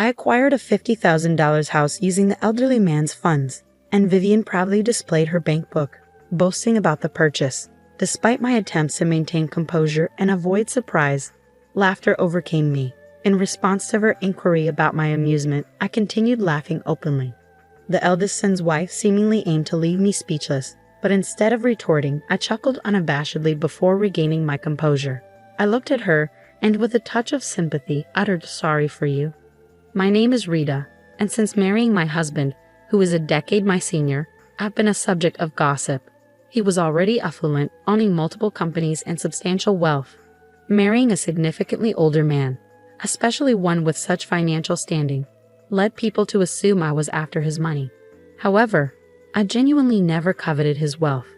I acquired a $50,000 house using the elderly man's funds, and Vivian proudly displayed her bank book, boasting about the purchase. Despite my attempts to maintain composure and avoid surprise, laughter overcame me. In response to her inquiry about my amusement, I continued laughing openly. The eldest son's wife seemingly aimed to leave me speechless, but instead of retorting, I chuckled unabashedly before regaining my composure. I looked at her, and with a touch of sympathy, uttered, "Sorry for you. My name is Rita, and since marrying my husband, who is a decade my senior, I've been a subject of gossip. He was already affluent, owning multiple companies and substantial wealth. Marrying a significantly older man, especially one with such financial standing, led people to assume I was after his money. However, I genuinely never coveted his wealth.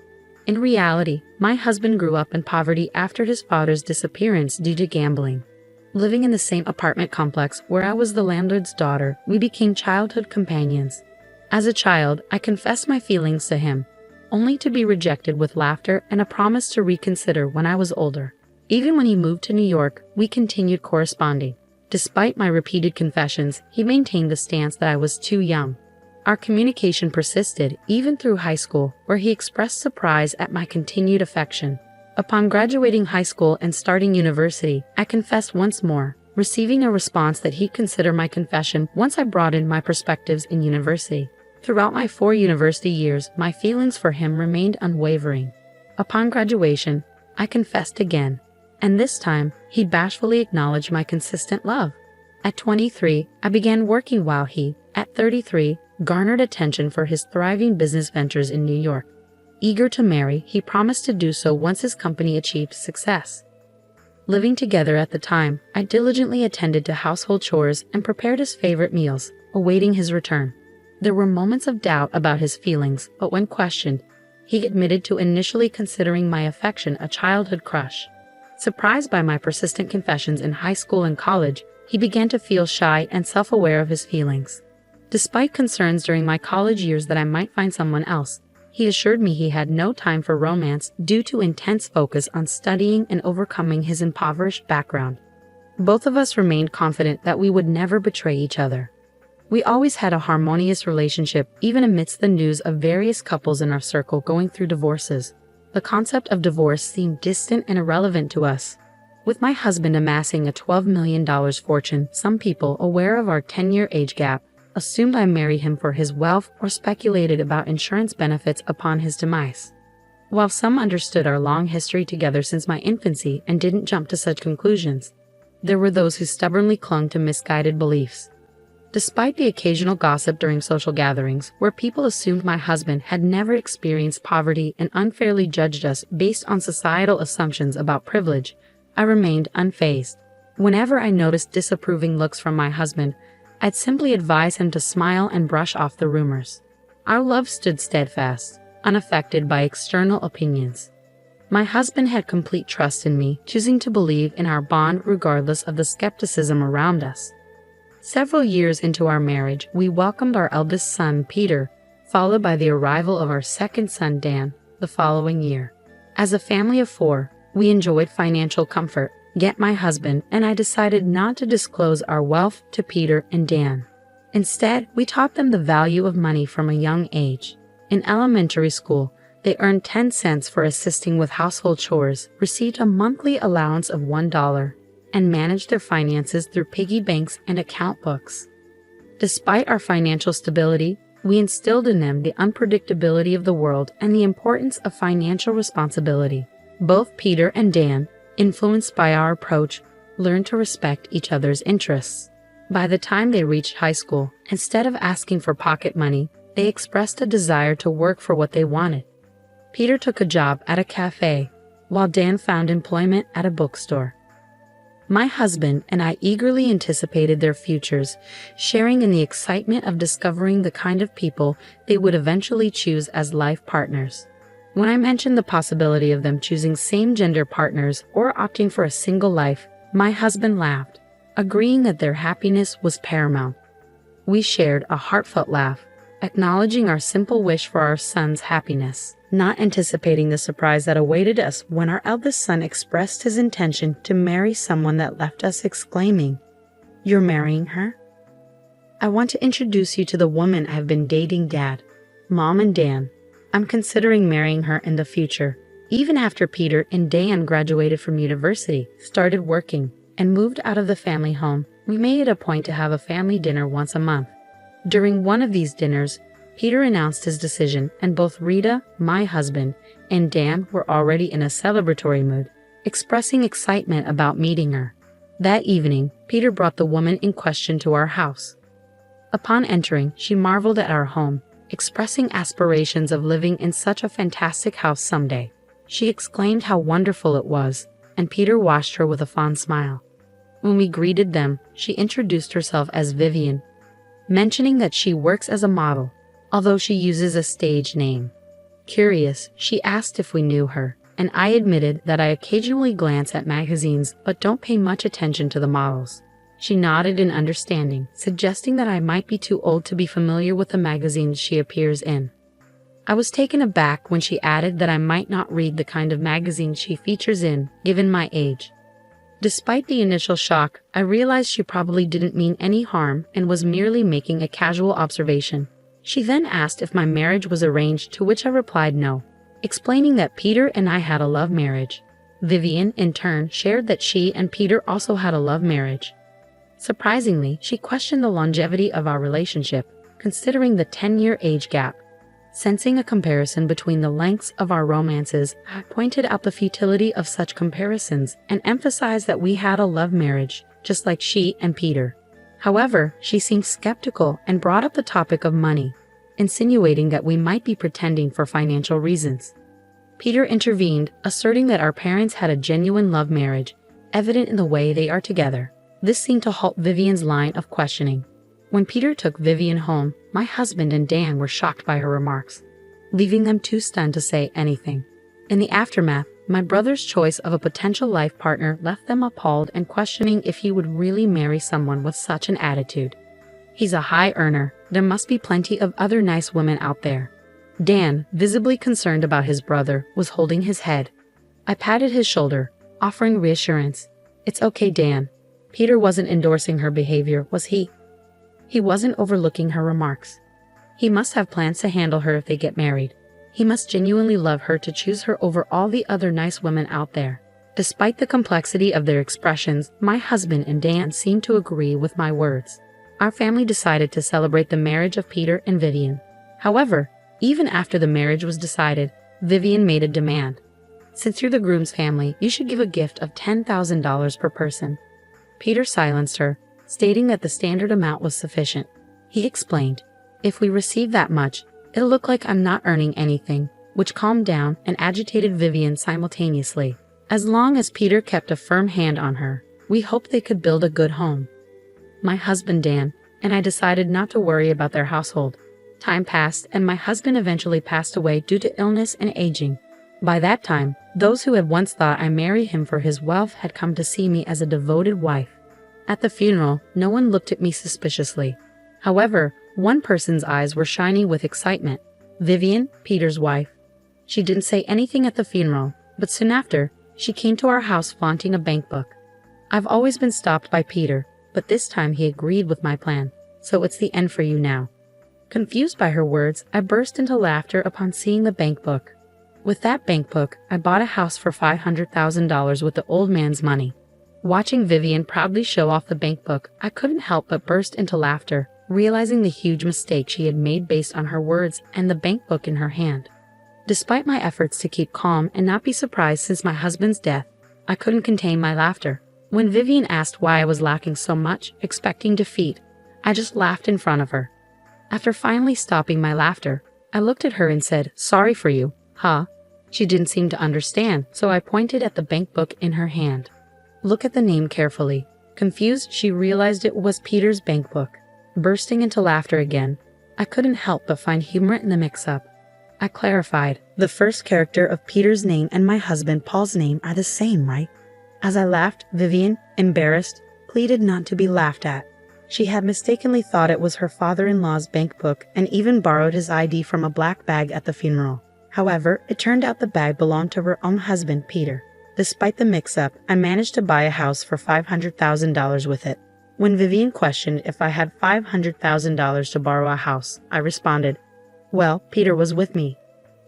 In reality, my husband grew up in poverty after his father's disappearance due to gambling. Living in the same apartment complex where I was the landlord's daughter, we became childhood companions. As a child, I confessed my feelings to him, only to be rejected with laughter and a promise to reconsider when I was older. Even when he moved to New York, we continued corresponding. Despite my repeated confessions, he maintained the stance that I was too young. Our communication persisted even through high school, where he expressed surprise at my continued affection. Upon graduating high school and starting university, I confessed once more, receiving a response that he'd consider my confession once I broadened my perspectives in university. Throughout my 4 university years, my feelings for him remained unwavering. Upon graduation, I confessed again, and this time, he bashfully acknowledged my consistent love. At 23, I began working while he, at 33, garnered attention for his thriving business ventures in New York. Eager to marry, he promised to do so once his company achieved success. Living together at the time, I diligently attended to household chores and prepared his favorite meals, awaiting his return. There were moments of doubt about his feelings, but when questioned, he admitted to initially considering my affection a childhood crush. Surprised by my persistent confessions in high school and college, he began to feel shy and self-aware of his feelings. Despite concerns during my college years that I might find someone else, he assured me he had no time for romance due to intense focus on studying and overcoming his impoverished background. Both of us remained confident that we would never betray each other. We always had a harmonious relationship, even amidst the news of various couples in our circle going through divorces. The concept of divorce seemed distant and irrelevant to us. With my husband amassing a $12 million fortune, some people, aware of our 10-year age gap, assumed I married him for his wealth or speculated about insurance benefits upon his demise. While some understood our long history together since my infancy and didn't jump to such conclusions, there were those who stubbornly clung to misguided beliefs. Despite the occasional gossip during social gatherings, where people assumed my husband had never experienced poverty and unfairly judged us based on societal assumptions about privilege, I remained unfazed. Whenever I noticed disapproving looks from my husband, I'd simply advise him to smile and brush off the rumors. Our love stood steadfast, unaffected by external opinions. My husband had complete trust in me, choosing to believe in our bond regardless of the skepticism around us. Several years into our marriage, we welcomed our eldest son, Peter, followed by the arrival of our second son, Dan, the following year. As a family of 4, we enjoyed financial comfort, yet my husband and I decided not to disclose our wealth to Peter and Dan. Instead, we taught them the value of money from a young age. In elementary school, they earned 10 cents for assisting with household chores, received a monthly allowance of $1, and managed their finances through piggy banks and account books. Despite our financial stability, we instilled in them the unpredictability of the world and the importance of financial responsibility. Both Peter and Dan, influenced by our approach, learned to respect each other's interests. By the time they reached high school, instead of asking for pocket money, they expressed a desire to work for what they wanted. Peter took a job at a cafe, while Dan found employment at a bookstore. My husband and I eagerly anticipated their futures, sharing in the excitement of discovering the kind of people they would eventually choose as life partners. When I mentioned the possibility of them choosing same-gender partners or opting for a single life, my husband laughed, agreeing that their happiness was paramount. We shared a heartfelt laugh, acknowledging our simple wish for our son's happiness, not anticipating the surprise that awaited us when our eldest son expressed his intention to marry someone that left us exclaiming, "You're marrying her?" I want to introduce you to the woman I've been dating, Dad, Mom, and Dan. I'm considering marrying her in the future." Even after Peter and Dan graduated from university, started working, and moved out of the family home, we made it a point to have a family dinner once a month. During one of these dinners, Peter announced his decision, and both Rita, my husband, and Dan were already in a celebratory mood, expressing excitement about meeting her. That evening, Peter brought the woman in question to our house. Upon entering, she marveled at our home, expressing aspirations of living in such a fantastic house someday. She exclaimed how wonderful it was, and Peter watched her with a fond smile. When we greeted them, she introduced herself as Vivian, mentioning that she works as a model, although she uses a stage name. Curious, she asked if we knew her, and I admitted that I occasionally glance at magazines but don't pay much attention to the models. She nodded in understanding, suggesting that I might be too old to be familiar with the magazines she appears in. I was taken aback when she added that I might not read the kind of magazines she features in, given my age. Despite the initial shock, I realized she probably didn't mean any harm and was merely making a casual observation. She then asked if my marriage was arranged, to which I replied no, explaining that Peter and I had a love marriage. Vivian, in turn, shared that she and Peter also had a love marriage. Surprisingly, she questioned the longevity of our relationship, considering the 10-year age gap. Sensing a comparison between the lengths of our romances, I pointed out the futility of such comparisons and emphasized that we had a love marriage, just like she and Peter. However, she seemed skeptical and brought up the topic of money, insinuating that we might be pretending for financial reasons. Peter intervened, asserting that our parents had a genuine love marriage, evident in the way they are together. This seemed to halt Vivian's line of questioning. When Peter took Vivian home, my husband and Dan were shocked by her remarks, leaving them too stunned to say anything. In the aftermath, my brother's choice of a potential life partner left them appalled and questioning if he would really marry someone with such an attitude. He's a high earner, there must be plenty of other nice women out there. Dan, visibly concerned about his brother, was holding his head. I patted his shoulder, offering reassurance. "It's okay, Dan. Peter wasn't endorsing her behavior, was he? He wasn't overlooking her remarks. He must have plans to handle her if they get married. He must genuinely love her to choose her over all the other nice women out there." Despite the complexity of their expressions, my husband and Dan seemed to agree with my words. Our family decided to celebrate the marriage of Peter and Vivian. However, even after the marriage was decided, Vivian made a demand. "Since you're the groom's family, you should give a gift of $10,000 per person." Peter silenced her, stating that the standard amount was sufficient. He explained, "If we receive that much, it'll look like I'm not earning anything," which calmed down and agitated Vivian simultaneously. As long as Peter kept a firm hand on her, we hoped they could build a good home. My husband Dan and I decided not to worry about their household. Time passed and my husband eventually passed away due to illness and aging. By that time, those who had once thought I married him for his wealth had come to see me as a devoted wife. At the funeral, no one looked at me suspiciously. However, one person's eyes were shining with excitement. Vivian, Peter's wife. She didn't say anything at the funeral, but soon after, she came to our house flaunting a bank book. I've always been stopped by Peter, but this time he agreed with my plan. "So it's the end for you now." Confused by her words, I burst into laughter upon seeing the bank book. With that bank book, I bought a house for $500,000 with the old man's money. Watching Vivian proudly show off the bank book, I couldn't help but burst into laughter, realizing the huge mistake she had made based on her words and the bank book in her hand. Despite my efforts to keep calm and not be surprised since my husband's death, I couldn't contain my laughter. When Vivian asked why I was laughing so much, expecting defeat, I just laughed in front of her. After finally stopping my laughter, I looked at her and said, "Sorry for you, huh?" She didn't seem to understand, so I pointed at the bank book in her hand. "Look at the name carefully." Confused, she realized it was Peter's bank book. Bursting into laughter again, I couldn't help but find humor in the mix-up. I clarified, "The first character of Peter's name and my husband Paul's name are the same, right?" As I laughed, Vivian, embarrassed, pleaded not to be laughed at. She had mistakenly thought it was her father-in-law's bank book and even borrowed his ID from a black bag at the funeral. However, it turned out the bag belonged to her own husband, Peter. Despite the mix-up, I managed to buy a house for $500,000 with it. When Vivian questioned if I had $500,000 to borrow a house, I responded, "Well, Peter was with me,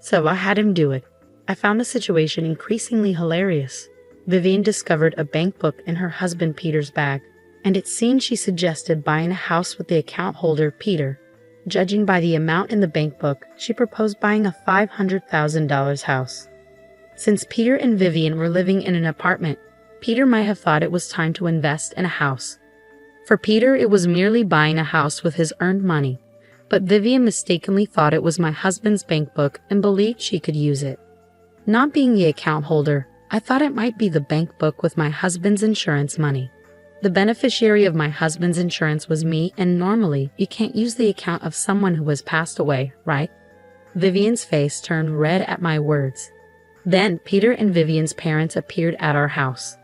so I had him do it." I found the situation increasingly hilarious. Vivian discovered a bank book in her husband Peter's bag, and it seemed she suggested buying a house with the account holder, Peter. Judging by the amount in the bank book, she proposed buying a $500,000 house. Since Peter and Vivian were living in an apartment, Peter might have thought it was time to invest in a house. For Peter, it was merely buying a house with his earned money, but Vivian mistakenly thought it was my husband's bank book and believed she could use it. Not being the account holder, I thought it might be the bank book with my husband's insurance money. The beneficiary of my husband's insurance was me, and normally you can't use the account of someone who has passed away, right? Vivian's face turned red at my words. Then Peter and Vivian's parents appeared at our house.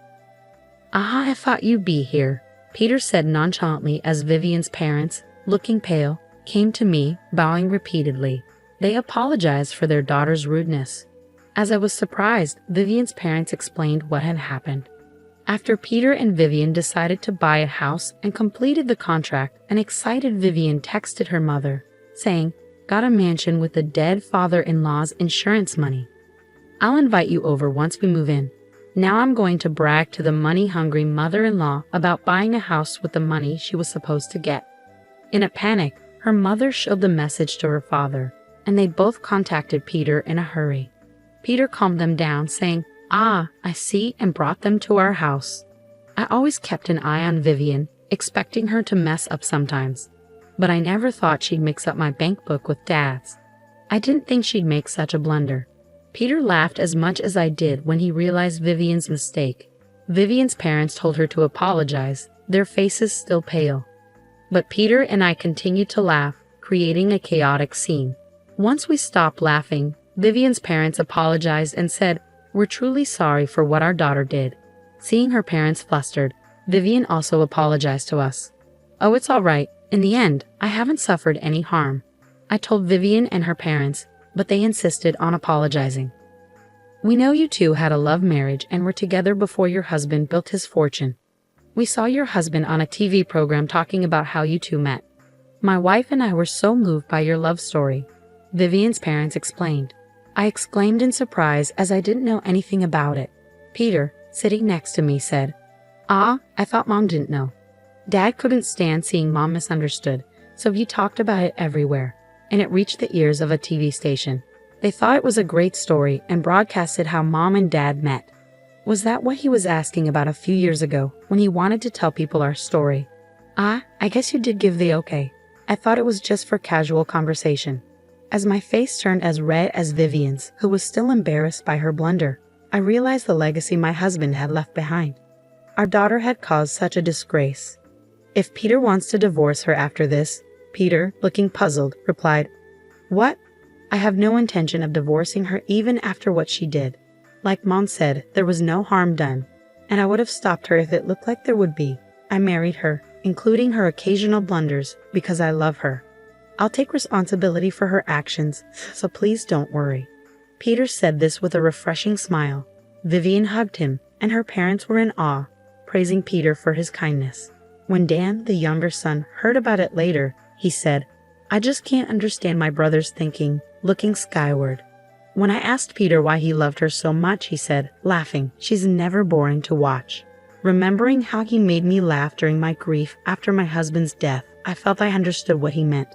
"Ah, I thought you'd be here," Peter said nonchalantly as Vivian's parents, looking pale, came to me, bowing repeatedly. They apologized for their daughter's rudeness. As I was surprised, Vivian's parents explained what had happened. After Peter and Vivian decided to buy a house and completed the contract, an excited Vivian texted her mother, saying, "Got a mansion with the dead father-in-law's insurance money. I'll invite you over once we move in." Now I'm going to brag to the money-hungry mother-in-law about buying a house with the money she was supposed to get. In a panic, her mother showed the message to her father, and they both contacted Peter in a hurry. Peter calmed them down, saying, "Ah, I see," and brought them to our house. I always kept an eye on Vivian, expecting her to mess up sometimes, but I never thought she'd mix up my bank book with Dad's. I didn't think she'd make such a blunder. Peter laughed as much as I did when he realized Vivian's mistake. Vivian's parents told her to apologize, their faces still pale. But Peter and I continued to laugh, creating a chaotic scene. Once we stopped laughing, Vivian's parents apologized and said, "We're truly sorry for what our daughter did." Seeing her parents flustered, Vivian also apologized to us. "Oh, it's all right. In the end, I haven't suffered any harm," I told Vivian and her parents, but they insisted on apologizing. "We know you two had a love marriage and were together before your husband built his fortune. We saw your husband on a TV program talking about how you two met. My wife and I were so moved by your love story," Vivian's parents explained. I exclaimed in surprise as I didn't know anything about it. Peter, sitting next to me, said, "Ah, I thought Mom didn't know." Dad couldn't stand seeing Mom misunderstood, so he talked about it everywhere, and it reached the ears of a TV station. They thought it was a great story and broadcasted how Mom and Dad met. Was that what he was asking about a few years ago when he wanted to tell people our story? "Ah, I guess you did give the okay. I thought it was just for casual conversation." As my face turned as red as Vivian's, who was still embarrassed by her blunder, I realized the legacy my husband had left behind. Our daughter had caused such a disgrace. "If Peter wants to divorce her after this," Peter, looking puzzled, replied, "What? I have no intention of divorcing her even after what she did. Like Mom said, there was no harm done, and I would have stopped her if it looked like there would be. I married her, including her occasional blunders, because I love her. I'll take responsibility for her actions, so please don't worry." Peter said this with a refreshing smile. Vivian hugged him, and her parents were in awe, praising Peter for his kindness. When Dan, the younger son, heard about it later, he said, "I just can't understand my brother's thinking," looking skyward. When I asked Peter why he loved her so much, he said, laughing, "She's never boring to watch." Remembering how he made me laugh during my grief after my husband's death, I felt I understood what he meant.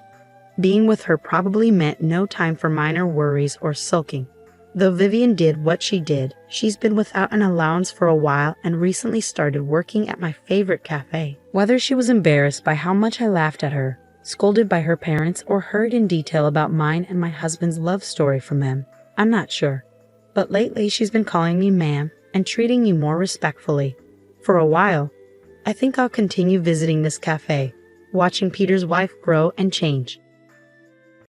Being with her probably meant no time for minor worries or sulking. Though Vivian did what she did, she's been without an allowance for a while and recently started working at my favorite cafe. Whether she was embarrassed by how much I laughed at her, scolded by her parents, or heard in detail about mine and my husband's love story from them, I'm not sure. But lately she's been calling me ma'am and treating me more respectfully. For a while, I think I'll continue visiting this cafe, watching Peter's wife grow and change.